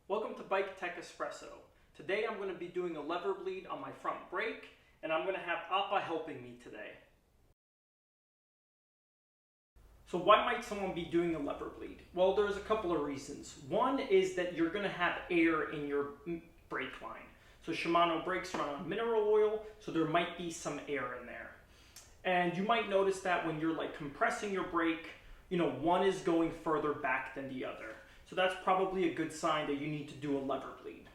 Welcome to Bike Tech Espresso. Today I'm going to be doing a lever bleed on my front brake, and I'm going to have Appa helping me today. So why might someone be doing a lever bleed? Well, there's a couple of reasons. One is that you're going to have air in your brake line. So Shimano brakes run on mineral oil, so there might be some air in there. And you might notice that when you're compressing your brake, one is going further back than the other. So that's probably a good sign that you need to do a lever bleed.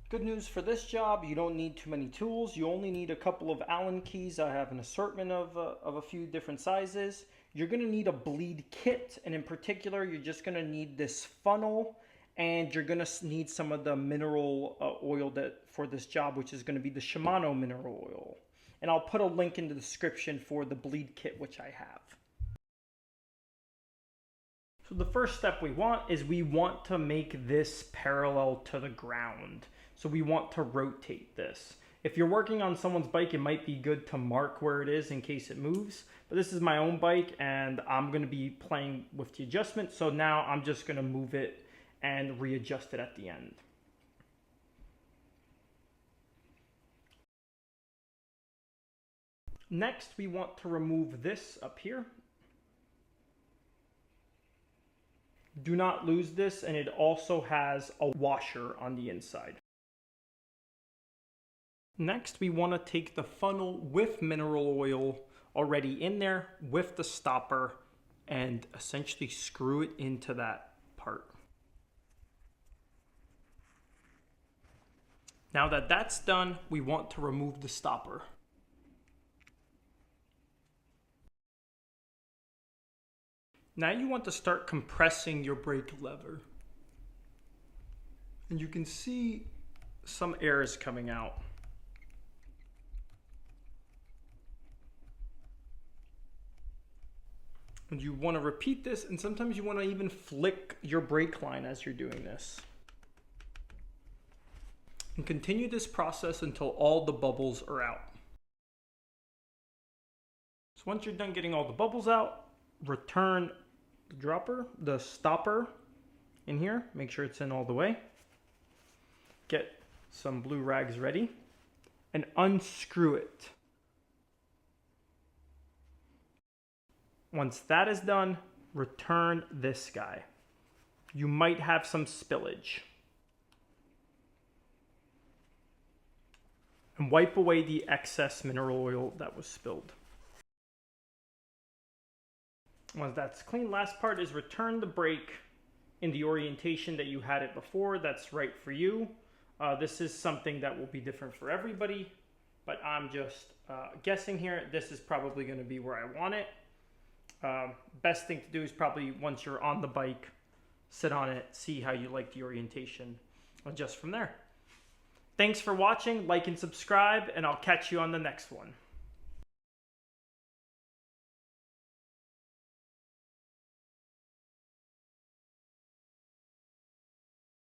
Good news for this job, you don't need too many tools. You only need a couple of Allen keys. I have an assortment of a few different sizes. You're going to need a bleed kit, and in particular, you're just going to need this funnel, and you're going to need some of the mineral oil for this job, which is going to be the Shimano mineral oil. And I'll put a link in the description for the bleed kit, which I have. So the first step we want to make this parallel to the ground. So we want to rotate this. If you're working on someone's bike, it might be good to mark where it is in case it moves. But this is my own bike and I'm going to be playing with the adjustment. So now I'm just going to move it and readjust it at the end. Next, we want to remove this up here. Do not lose this, and it also has a washer on the inside. Next, we want to take the funnel with mineral oil already in there with the stopper and essentially screw it into that part. Now that that's done, we want to remove the stopper. Now you want to start compressing your brake lever. And you can see some air is coming out. And you want to repeat this, and sometimes you want to even flick your brake line as you're doing this. And continue this process until all the bubbles are out. So once you're done getting all the bubbles out, return the stopper in here. Make sure it's in all the way. Get some blue rags ready and unscrew it. Once that is done, return this guy. You might have some spillage. And wipe away the excess mineral oil that was spilled. Once that's clean, last part is return the brake in the orientation that you had it before. That's right for you. This is something that will be different for everybody, but I'm just guessing here. This is probably going to be where I want it. Best thing to do is probably once you're on the bike, sit on it, see how you like the orientation, adjust from there. Thanks for watching, like and subscribe, and I'll catch you on the next one.